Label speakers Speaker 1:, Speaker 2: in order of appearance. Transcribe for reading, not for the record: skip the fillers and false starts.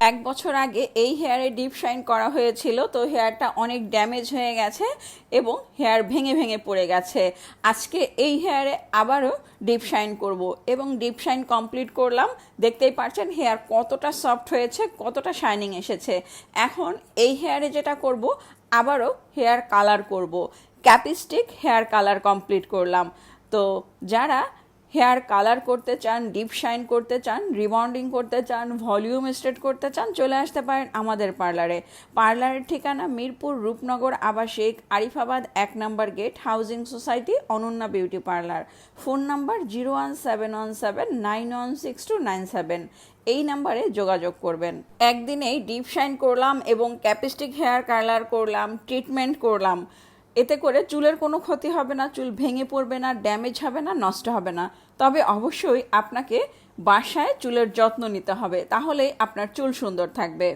Speaker 1: এক বছর আগে এই হেয়ারে ডিপ শাইন করা হয়েছিল, তো হেয়ারটা অনেক ড্যামেজ হয়ে গেছে এবং হেয়ার ভেঙে ভেঙে পড়ে গেছে। আজকে এই হেয়ারে আবারও ডিপ শাইন করব এবং ডিপ শাইন কমপ্লিট করলাম। দেখতেই পাচ্ছেন হেয়ার কতটা সফট হয়েছে, কতটা শাইনিং এসেছে। এখন এই হেয়ারে যেটা করব, আবারও হেয়ার কালার করব। ক্যাপিস্টিক হেয়ার কালার কমপ্লিট করলাম। তো যারা হেয়ার কালার করতে চান, ডিপ শাইন করতে চান, রিবন্ডিং করতে চান, ভলিউম স্ট্রেট করতে চান, চলে আসতে পারেন আমাদের পার্লারে। পার্লারের ঠিকানা মিরপুর রূপনগর আবাসিক, Arifabad 1 number gate, housing society, Ananya beauty parlour. Phone number 01717916297। এই নাম্বারে যোগাযোগ করবেন। একদিনেই ডিপ শাইন করলাম এবং ক্যাপিস্টিক হেয়ার কালার করলাম, ট্রিটমেন্ট করলাম। এতে করে চুলের কোনো ক্ষতি হবে না, চুল ভেঙে পড়বে না, ড্যামেজ হবে না, নষ্ট হবে না। তবে অবশ্যই আপনাকে বাসায় চুলের যত্ন নিতে হবে, তাহলেই আপনার চুল সুন্দর থাকবে।